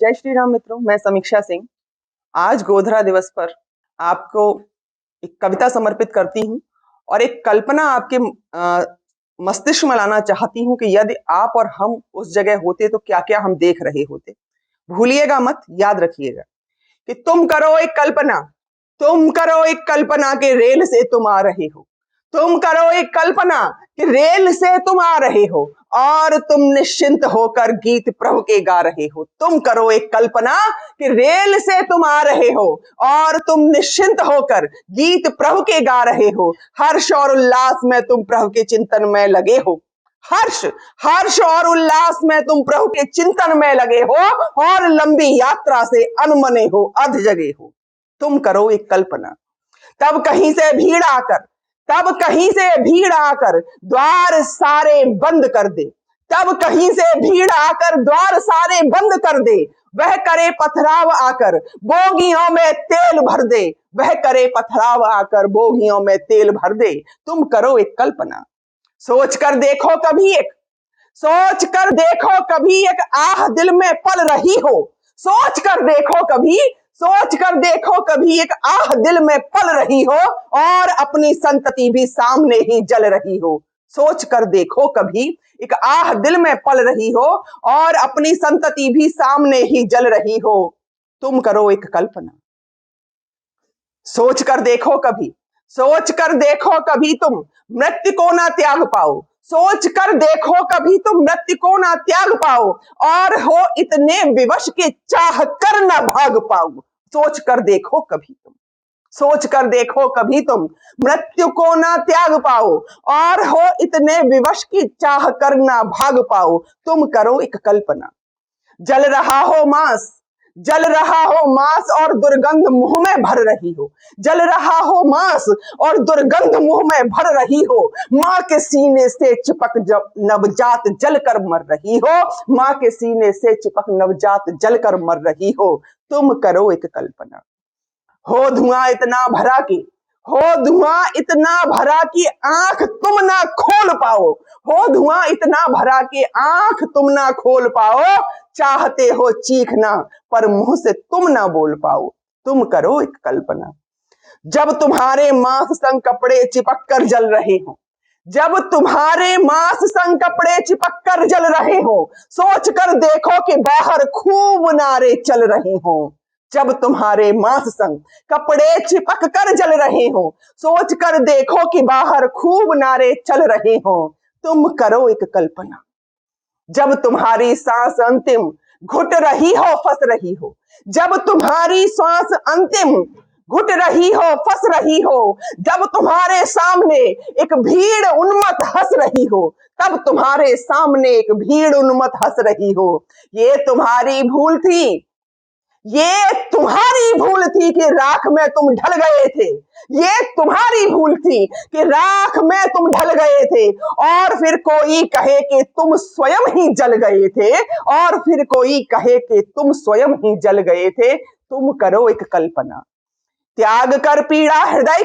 जय श्री राम मित्रों, मैं समीक्षा सिंह आज गोधरा दिवस पर आपको एक कविता समर्पित करती हूँ और एक कल्पना आपके मस्तिष्क में लाना चाहती हूँ कि यदि आप और हम उस जगह होते तो क्या क्या हम देख रहे होते। भूलिएगा मत, याद रखिएगा कि तुम करो एक कल्पना, तुम करो एक कल्पना कि रेल से तुम आ रहे हो, तुम करो एक कल्पना कि रेल से तुम आ रहे हो और तुम निश्चिंत होकर गीत प्रभु के गा रहे हो। तुम करो एक कल्पना कि रेल से तुम आ रहे हो और तुम निश्चिंत होकर गीत प्रभु के गा रहे हो। हर्ष और उल्लास में तुम प्रभु के चिंतन में लगे हो, हर्ष और उल्लास में तुम प्रभु के चिंतन में लगे हो और लंबी यात्रा से अनमने हो, अध जगे हो। तुम करो एक कल्पना, तब कहीं से भीड़ आकर द्वार सारे बंद कर दे, तब कहीं से भीड़ आकर द्वार सारे बंद कर दे। वह करे पथराव आकर बोगियों में तेल भर दे, वह करे पथराव आकर बोगियों में तेल भर दे। तुम करो एक कल्पना, सोच कर देखो कभी एक आह दिल में पल रही हो, सोच कर देखो कभी एक आह दिल में पल रही हो और अपनी संतति भी सामने ही जल रही हो। सोच कर देखो कभी एक आह दिल में पल रही हो और अपनी संतति भी सामने ही जल रही हो। तुम करो एक कल्पना, सोच कर देखो कभी तुम मृत्यु को ना त्याग पाओ, सोच कर देखो कभी तुम मृत्यु को ना त्याग पाओ और हो इतने विवश के चाह कर ना भाग पाओ। सोच कर देखो कभी तुम मृत्यु को ना त्याग पाओ और हो इतने विवश की चाह कर ना भाग पाओ। तुम करो एक कल्पना, जल रहा हो मांस और दुर्गंध मुंह में भर रही हो, जल रहा हो मांस और दुर्गंध मुंह में भर रही हो। माँ के सीने से चिपक नवजात जलकर मर रही हो, माँ के सीने से चिपक नवजात जलकर मर रही हो। तुम करो एक कल्पना, हो धुआं इतना भरा कि आंख तुम ना खोल पाओ, हो धुआं इतना भरा कि आंख तुम ना खोल पाओ। चाहते हो चीखना पर मुंह से तुम ना बोल पाओ। तुम करो एक कल्पना, जब तुम्हारे मांस संग कपड़े चिपक कर जल रहे हो, जब तुम्हारे मांस संग कपड़े चिपक कर जल रहे हो। सोच कर देखो कि बाहर खूब नारे चल रहे हो, जब तुम्हारे मांस संग कपड़े चिपक कर जल रहे हो। सोच कर देखो कि बाहर खूब नारे चल रहे हो। तुम करो एक कल्पना, जब तुम्हारी सांस अंतिम घुट रही हो फंस रही हो, जब तुम्हारी सांस अंतिम घुट रही हो फंस रही हो। जब तुम्हारे सामने एक भीड़ उन्मत्त हंस रही हो, तब तुम्हारे सामने एक भीड़ उन्मत्त हंस रही हो। ये तुम्हारी भूल थी कि राख में तुम ढल गए थे, ये तुम्हारी भूल थी कि राख में तुम ढल गए थे और फिर कोई कहे कि तुम स्वयं ही जल गए थे, और फिर कोई कहे कि तुम स्वयं ही जल गए थे। तुम करो एक कल्पना, त्याग कर पीड़ा हृदय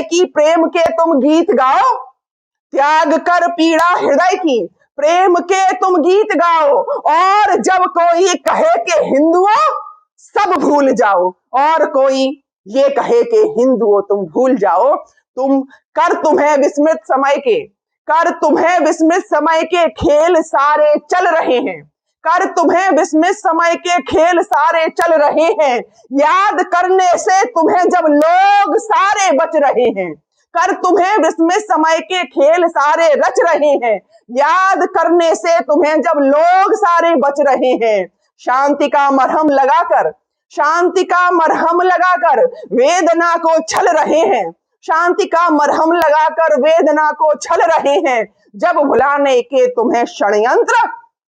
की प्रेम के तुम गीत गाओ, त्याग कर पीड़ा हृदय की प्रेम के तुम गीत गाओ और जब कोई कहे कि हिंदुओं सब भूल जाओ और कोई ये कहे कि हिंदुओं तुम भूल जाओ। तुम्हें विस्मृत समय के खेल सारे चल रहे हैं, तुम्हें विस्मृत समय के खेल सारे चल रहे हैं। याद करने से तुम्हें जब लोग सारे बच रहे हैं, तुम्हें विस्मृत समय के खेल सारे रच रहे हैं। याद करने से तुम्हें जब लोग सारे बच रहे हैं। शांति का मरहम लगाकर वेदना को छल रहे हैं, शांति का मरहम लगाकर वेदना को छल रहे हैं। जब भुलाने के तुम्हें षड्यंत्र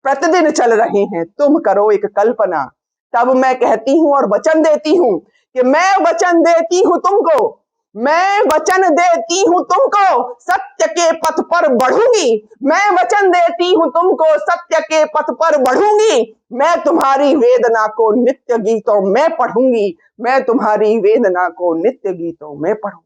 प्रतिदिन चल रहे हैं। तुम करो एक कल्पना, तब मैं कहती हूं और वचन देती हूं कि मैं वचन देती हूं तुमको सत्य के पथ पर बढ़ूंगी, मैं वचन देती हूं तुमको सत्य के पथ पर बढ़ूंगी। मैं तुम्हारी वेदना को नित्य गीतों में पढ़ूंगी, मैं तुम्हारी वेदना को नित्य गीतों में पढ़ूंगी।